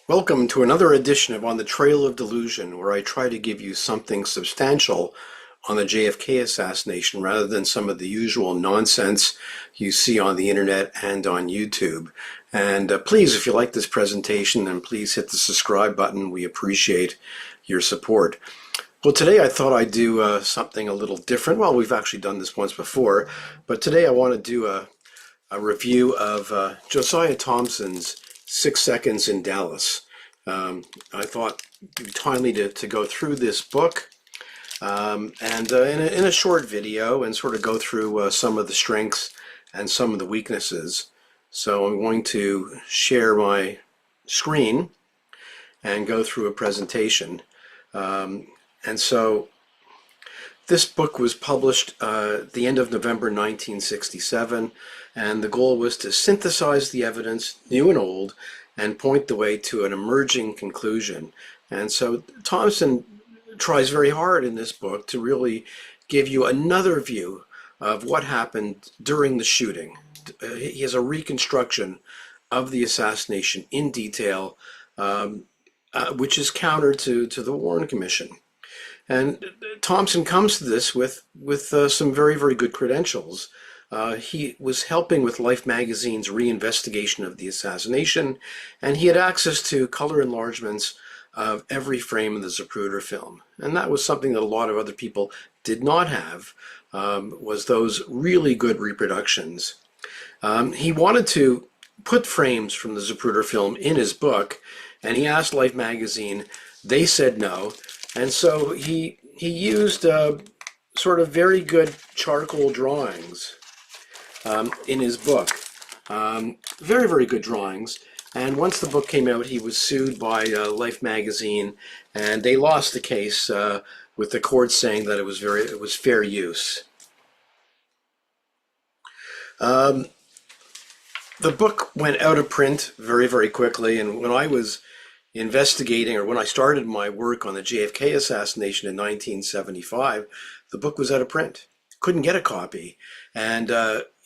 Welcome to another edition of On the Trail of Delusion, where I try to give you something substantial on the JFK assassination rather than some of the usual nonsense you see on the internet and on YouTube. And please, if you like this presentation, then please hit the subscribe button. We appreciate your support. Well, today I thought I'd do something a little different. Well, we've actually done this once before, but today I want to do a review of Josiah Thompson's 6 Seconds in Dallas. I thought it'd be timely to go through this book and in a short video and sort of go through some of the strengths and some of the weaknesses. So I'm going to share my screen and go through a presentation. And so this book was published at the end of November 1967, and the goal was to synthesize the evidence, new and old, and point the way to an emerging conclusion. And so Thompson tries very hard in this book to really give you another view of what happened during the shooting. He has a reconstruction of the assassination in detail, which is counter to the Warren Commission. And Thompson comes to this with some very, very good credentials. He was helping with Life magazine's reinvestigation of the assassination, and he had access to color enlargements of every frame of the Zapruder film. And that was something that a lot of other people did not have, was those really good reproductions. He wanted to put frames from the Zapruder film in his book, and he asked Life magazine. They said no. And so he used sort of very good charcoal drawings in his book. Very, very good drawings. And once the book came out, he was sued by Life magazine, and they lost the case with the court saying that it was fair use. The book went out of print very, very quickly, and when I was investigating, or when I started my work on the JFK assassination in 1975, the book was out of print. Couldn't get a copy, and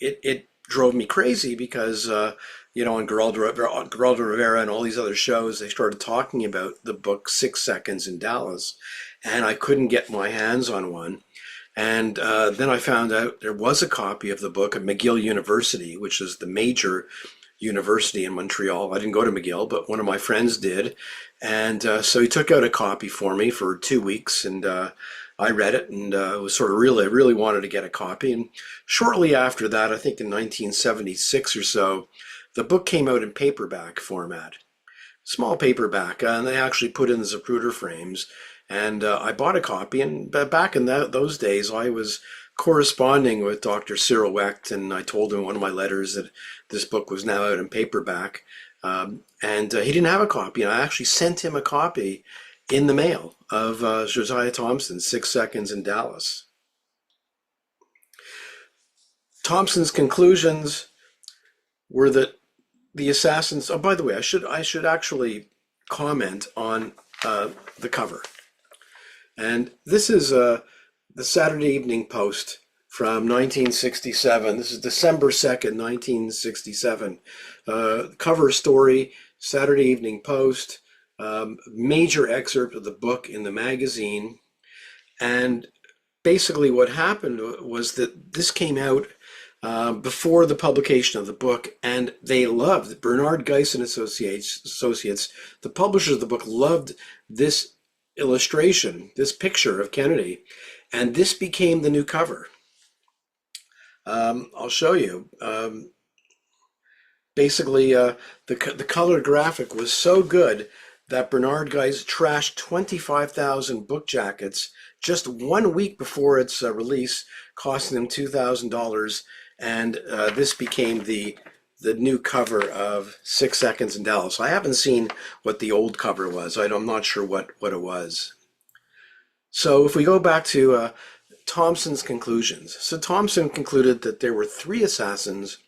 it drove me crazy because on Geraldo Rivera and all these other shows, they started talking about the book 6 Seconds in Dallas, and I couldn't get my hands on one. And then I found out there was a copy of the book at McGill University, which is the major university in Montreal. I didn't go to McGill, but one of my friends did. And so he took out a copy for me for 2 weeks, and I read it, and it was sort of I really wanted to get a copy. And shortly after that, I think in 1976 or so, the book came out in paperback format, small paperback, and they actually put in the Zapruder frames. And I bought a copy, and back in those days, I was corresponding with Dr. Cyril Wecht, and I told him in one of my letters that this book was now out in paperback, and he didn't have a copy, and I actually sent him a copy in the mail of Josiah Thompson's 6 Seconds in Dallas. Thompson's conclusions were that the assassins, oh, by the way, I should actually comment on the cover. And this is the Saturday Evening Post from 1967. This is December 2nd, 1967. Cover story, Saturday Evening Post, major excerpt of the book in the magazine. And basically what happened was that this came out before the publication of the book, and they loved, Bernard Geiss and Associates, the publishers of the book, loved this illustration, this picture of Kennedy, and this became the new cover. I'll show you. Basically, the color graphic was so good that Bernard Geiss trashed 25,000 book jackets just 1 week before its release, costing them $2,000, and this became the new cover of 6 Seconds in Dallas. I haven't seen what the old cover was. I'm not sure what it was. So if we go back to Thompson's conclusions. So Thompson concluded that there were 3 assassins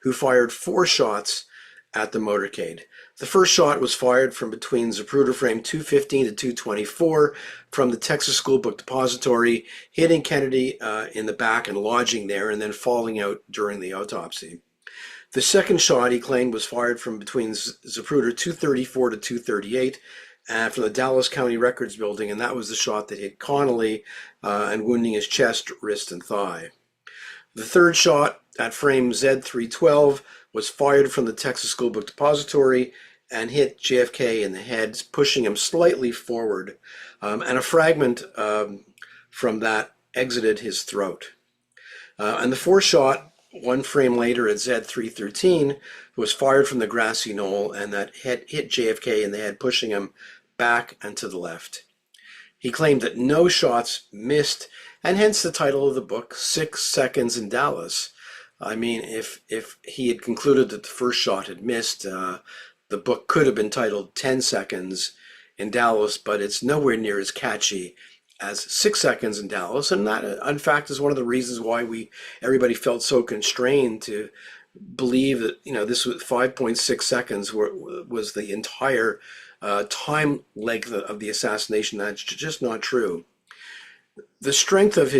who fired 4 shots at the motorcade. The first shot was fired from between Zapruder frame 215 to 224 from the Texas School Book Depository, hitting Kennedy in the back and lodging there, and then falling out during the autopsy. The second shot, he claimed, was fired from between Zapruder 234 to 238 from the Dallas County Records Building, and that was the shot that hit Connolly and wounding his chest, wrist, and thigh. The third shot at frame Z312 was fired from the Texas School Book Depository and hit JFK in the head, pushing him slightly forward, and a fragment from that exited his throat. And the fourth shot, one frame later at Z313, was fired from the grassy knoll, and that hit JFK in the head, pushing him back and to the left. He claimed that no shots missed, and hence the title of the book, 6 Seconds in Dallas. I mean, if he had concluded that the first shot had missed, the book could have been titled 10 Seconds in Dallas, but it's nowhere near as catchy as 6 Seconds in Dallas, and that, in fact, is one of the reasons why everybody felt so constrained to believe that this was 5.6 seconds was the entire time length of the assassination. That's just not true. The strength of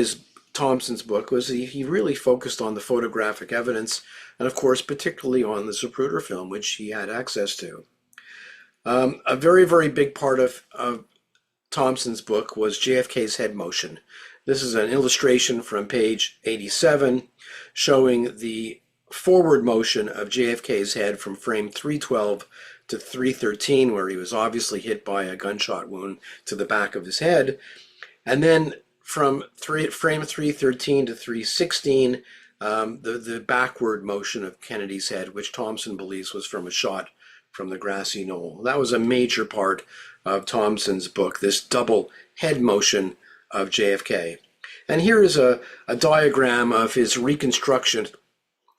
Thompson's book was he really focused on the photographic evidence, and of course, particularly on the Zapruder film, which he had access to. A very, very big part of Thompson's book was JFK's head motion. This is an illustration from page 87 showing the forward motion of JFK's head from frame 312 to 313, where he was obviously hit by a gunshot wound to the back of his head. And then from frame 313 to 316, the backward motion of Kennedy's head, which Thompson believes was from a shot from the grassy knoll. That was a major part of Thompson's book, this double head motion of JFK. And here is a diagram of his reconstruction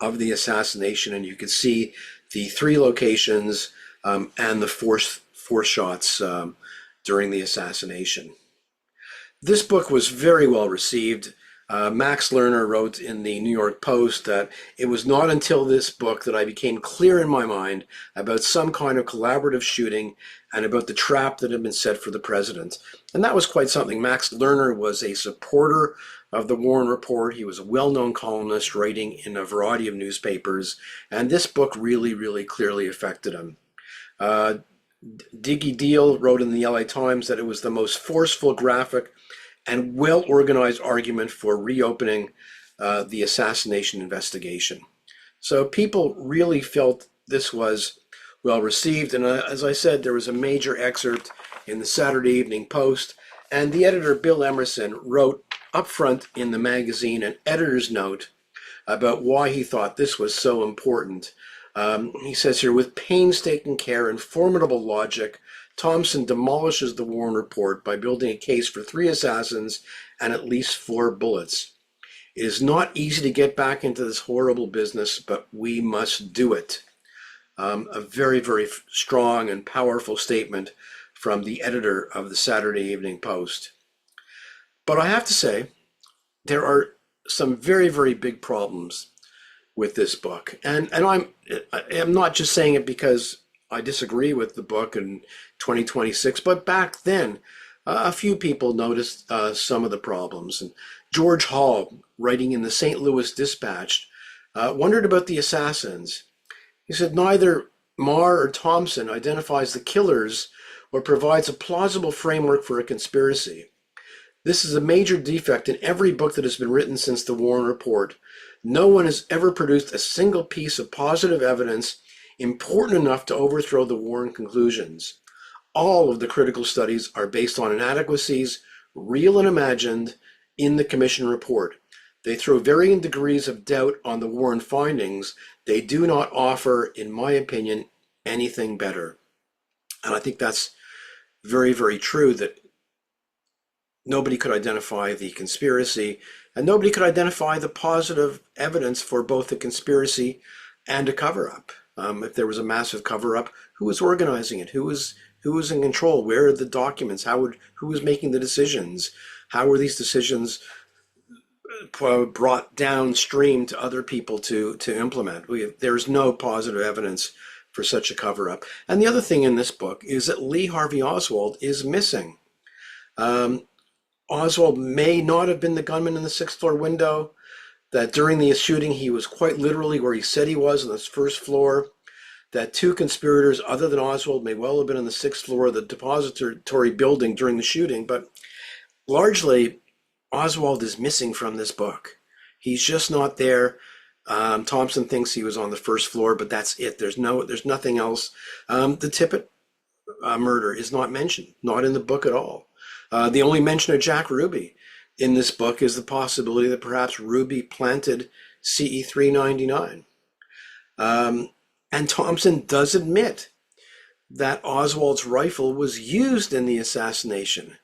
of the assassination, and you can see the 3 locations and the four shots during the assassination. This book was very well received. Max Lerner wrote in the New York Post that it was not until this book that I became clear in my mind about some kind of collaborative shooting and about the trap that had been set for the president. And that was quite something. Max Lerner was a supporter of the Warren Report. He was a well-known columnist writing in a variety of newspapers, and this book really, really clearly affected him. Diggy Deal wrote in the LA Times that it was the most forceful, graphic, and well-organized argument for reopening the assassination investigation. So people really felt this was well received, and as I said, there was a major excerpt in the Saturday Evening Post, and the editor, Bill Emerson, wrote up front in the magazine an editor's note about why he thought this was so important. He says here, with painstaking care and formidable logic, Thompson demolishes the Warren Report by building a case for 3 assassins and at least 4 bullets. It is not easy to get back into this horrible business, but we must do it. A very, very strong and powerful statement from the editor of the Saturday Evening Post. But I have to say, there are some very, very big problems with this book. And I'm not just saying it because I disagree with the book in 2026, but back then, a few people noticed some of the problems. And George Hall, writing in the St. Louis Dispatch, wondered about the assassins. He said, neither Marr or Thompson identifies the killers or provides a plausible framework for a conspiracy. This is a major defect in every book that has been written since the Warren Report. No one has ever produced a single piece of positive evidence important enough to overthrow the Warren conclusions. All of the critical studies are based on inadequacies, real and imagined, in the Commission report. They throw varying degrees of doubt on the Warren findings. They do not offer, in my opinion, anything better. And I think that's very, very true, that nobody could identify the conspiracy, and nobody could identify the positive evidence for both the conspiracy and a cover-up. If there was a massive cover-up, who was organizing it? Who was in control? Where are the documents? Who was making the decisions? How were these decisions brought downstream to other people to implement? There's no positive evidence for such a cover-up. And the other thing in this book is that Lee Harvey Oswald is missing. Oswald may not have been the gunman in the 6th floor window. that during the shooting he was quite literally where he said he was on the first floor, that two conspirators other than Oswald may well have been on the sixth floor of the depository building during the shooting, but largely Oswald is missing from this book. He's just not there. Thompson thinks he was on the first floor, but that's it. There's nothing else. The Tippett murder is not mentioned, not in the book at all. The only mention of Jack Ruby in this book is the possibility that perhaps Ruby planted CE-399. And Thompson does admit that Oswald's rifle was used in the assassination.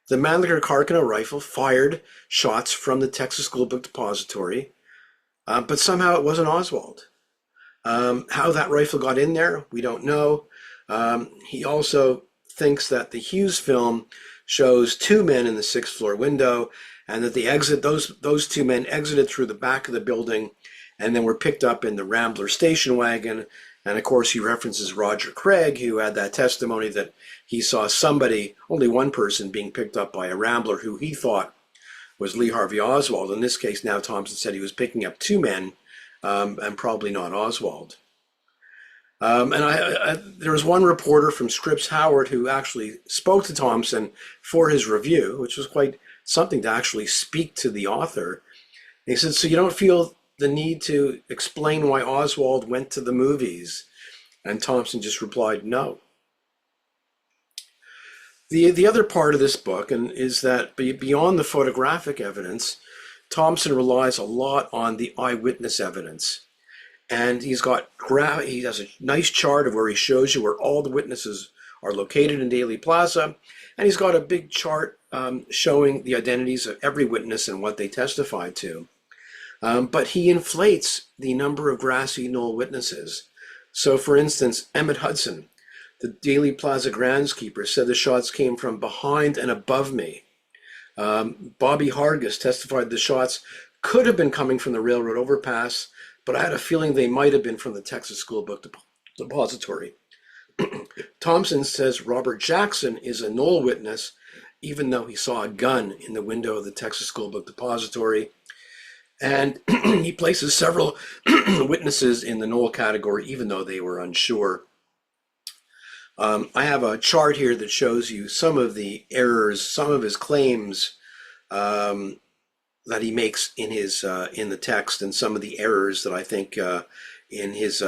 The Mannlicher Carcano rifle fired shots from the Texas School Book Depository, but somehow it wasn't Oswald. How that rifle got in there, we don't know. He also thinks that the Hughes film shows two men in the sixth floor window, and that those two men exited through the back of the building and then were picked up in the Rambler station wagon. And of course he references Roger Craig, who had that testimony that he saw somebody, only one person, being picked up by a Rambler who he thought was Lee Harvey Oswald. In this case, now Thompson said he was picking up two men, and probably not Oswald. There was one reporter from Scripps Howard who actually spoke to Thompson for his review, which was quite something to actually speak to the author. And he said, "So you don't feel the need to explain why Oswald went to the movies?" And Thompson just replied, "No." The other part of this book is that beyond the photographic evidence, Thompson relies a lot on the eyewitness evidence. And he has a nice chart of where he shows you where all the witnesses are located in Daley Plaza. And he's got a big chart showing the identities of every witness and what they testified to. But he inflates the number of grassy knoll witnesses. So for instance, Emmett Hudson, the Daley Plaza groundskeeper, said the shots came from behind and above me. Bobby Hargis testified the shots could have been coming from the railroad overpass, but I had a feeling they might have been from the Texas School Book Depository. Thompson says Robert Jackson is a knoll witness, even though he saw a gun in the window of the Texas School Book Depository. And he places several witnesses in the knoll category, even though they were unsure. I have a chart here that shows you some of the errors, some of his claims that he makes in the text, and some of the errors that I think in his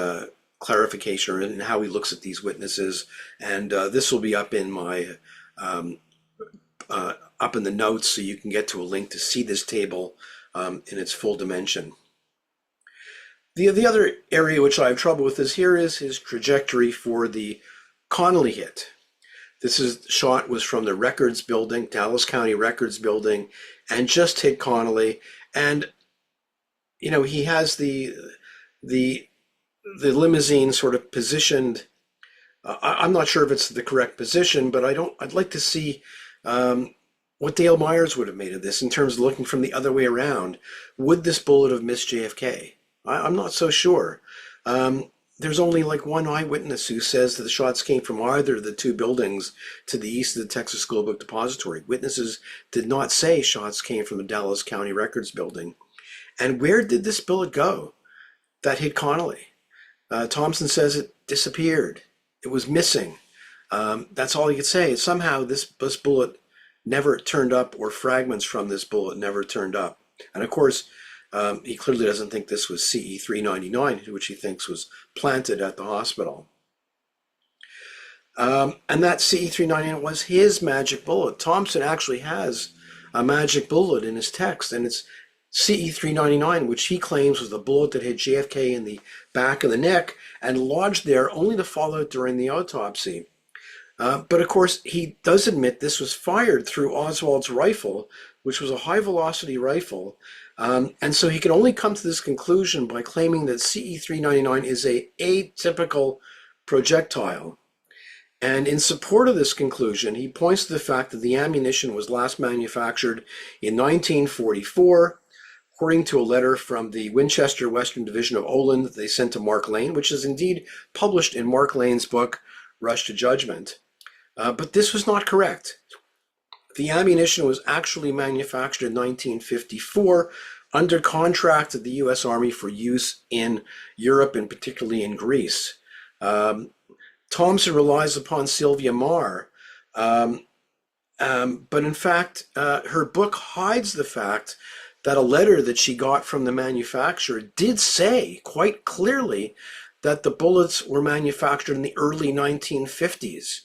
clarification or in how he looks at these witnesses. And this will be up in my up in the notes, so you can get to a link to see this table in its full dimension. The other area which I have trouble with is his trajectory for the Connolly hit. This shot was from the Records Building, Dallas County Records Building, and just hit Connolly. And he has the limousine sort of positioned. I'm not sure if it's the correct position, but I'd like to see what Dale Myers would have made of this in terms of looking from the other way around. Would this bullet have missed JFK? I'm not so sure. There's only like one eyewitness who says that the shots came from either of the two buildings to the east of the Texas School Book Depository. Witnesses did not say shots came from the Dallas County Records Building. And where did this bullet go that hit Connolly? Thompson says it disappeared. It was missing. That's all he could say. Somehow this bullet never turned up, or fragments from this bullet never turned up. And of course, he clearly doesn't think this was CE-399, which he thinks was planted at the hospital. And that CE-399 was his magic bullet. Thompson actually has a magic bullet in his text, and it's CE-399, which he claims was the bullet that hit JFK in the back of the neck and lodged there only to fall out during the autopsy. But of course, he does admit this was fired through Oswald's rifle, which was a high-velocity rifle. And so he can only come to this conclusion by claiming that CE-399 is an atypical projectile. And in support of this conclusion, he points to the fact that the ammunition was last manufactured in 1944, according to a letter from the Winchester Western Division of Olin that they sent to Mark Lane, which is indeed published in Mark Lane's book, Rush to Judgment. But this was not correct. The ammunition was actually manufactured in 1954 under contract to the U.S. Army for use in Europe and particularly in Greece. Thompson relies upon Sylvia Marr, but in fact, her book hides the fact that a letter that she got from the manufacturer did say quite clearly that the bullets were manufactured in the early 1950s.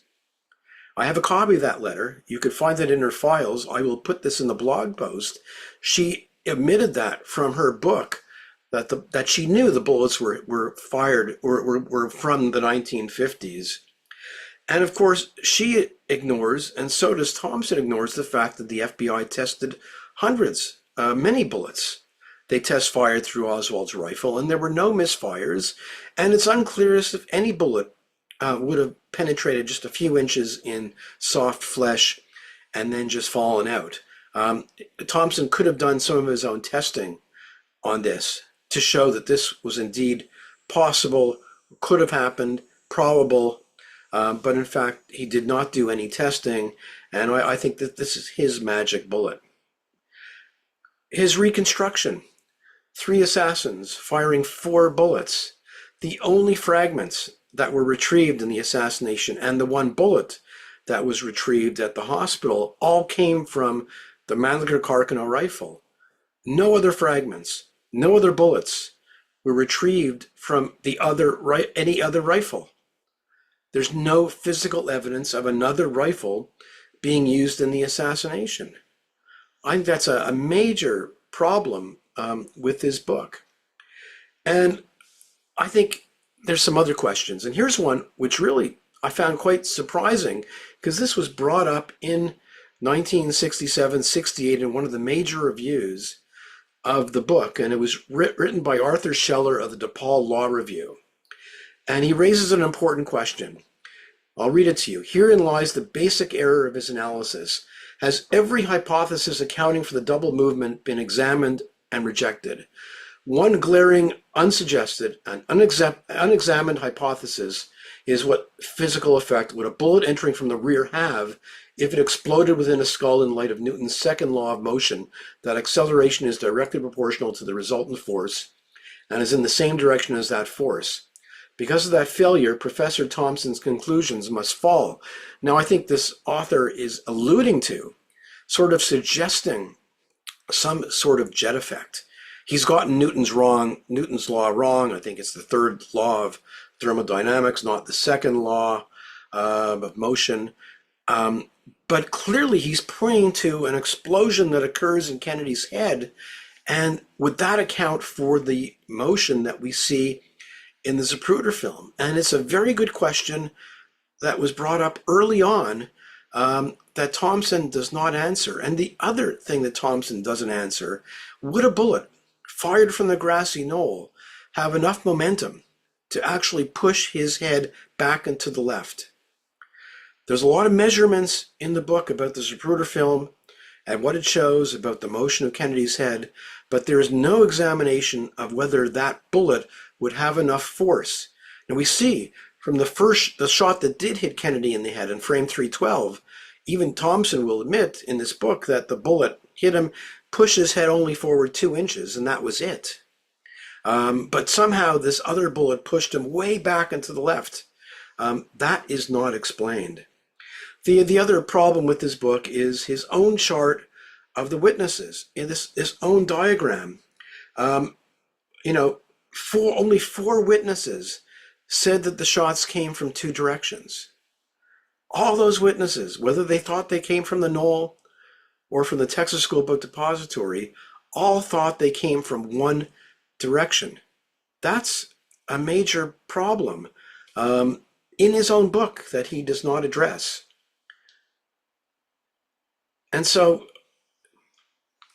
I have a copy of that letter. You could find it in her files. I will put this in the blog post. She admitted that from her book, that she knew the bullets were fired or were from the 1950s. And of course, she ignores, and so does Thompson ignores, the fact that the FBI tested hundreds, many bullets. They test fired through Oswald's rifle, and there were no misfires, and it's unclear as if any bullet would have penetrated just a few inches in soft flesh and then just fallen out. Thompson could have done some of his own testing on this to show that this was indeed possible, could have happened, probable, but in fact he did not do any testing, and I think that this is his magic bullet. His reconstruction: 3 assassins firing 4 bullets. The only fragments that were retrieved in the assassination and the 1 bullet that was retrieved at the hospital all came from the Mannlicher-Carcano rifle. No other fragments, no other bullets were retrieved from any other rifle. There's no physical evidence of another rifle being used in the assassination. I think that's a major problem with this book. And I think there's some other questions. And here's one which really I found quite surprising, because this was brought up in 1967-68 in one of the major reviews of the book, and it was written by Arthur Scheller of the DePaul Law Review. And he raises an important question. I'll read it to you. Herein lies the basic error of his analysis. Has every hypothesis accounting for the double movement been examined and rejected? One glaring, unsuggested, and unexamined hypothesis is what physical effect would a bullet entering from the rear have if it exploded within a skull in light of Newton's second law of motion, that acceleration is directly proportional to the resultant force and is in the same direction as that force. Because of that failure, Professor Thompson's conclusions must fall. Now, I think this author is alluding to, sort of suggesting some sort of jet effect. He's gotten Newton's law wrong. I think it's the third law of thermodynamics, not the second law of motion. But clearly he's pointing to an explosion that occurs in Kennedy's head. And would that account for the motion that we see in the Zapruder film? And it's a very good question that was brought up early on that Thompson does not answer. And the other thing that Thompson doesn't answer: would a bullet fired from the grassy knoll have enough momentum to actually push his head back and to the left? There's a lot of measurements in the book about the Zapruder film and what it shows about the motion of Kennedy's head, but there is no examination of whether that bullet would have enough force. And we see from the shot that did hit Kennedy in the head in frame 312, even Thompson will admit in this book that the bullet hit him, pushed his head only forward 2 inches, and that was it. But somehow this other bullet pushed him way back and to the left. That is not explained. The other problem with this book is his own chart of the witnesses in his own diagram. Only 4 witnesses said that the shots came from 2 directions. All those witnesses, whether they thought they came from the knoll or from the Texas School Book Depository, all thought they came from one direction. That's a major problem in his own book that he does not address. And so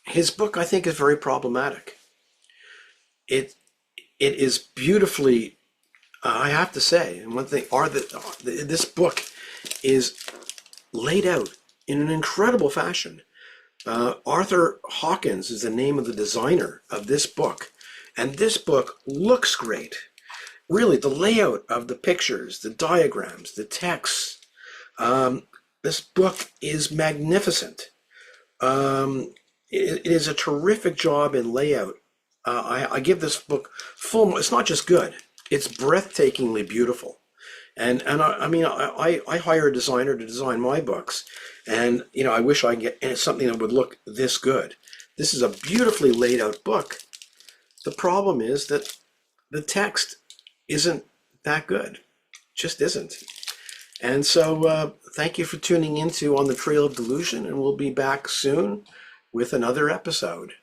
his book, I think, is very problematic. It is beautifully, I have to say, and one thing this book is laid out in an incredible fashion. Arthur Hawkins is the name of the designer of this book, and this book looks great. Really, the layout of the pictures, the diagrams, the texts, this book is magnificent. it is a terrific job in layout. I give this book full. It's not just good; it's breathtakingly beautiful. And I mean, I hire a designer to design my books, and I wish I could get something that would look this good. This is a beautifully laid out book. The problem is that the text isn't that good, just isn't. And so, thank you for tuning into On the Trail of Delusion, and we'll be back soon with another episode.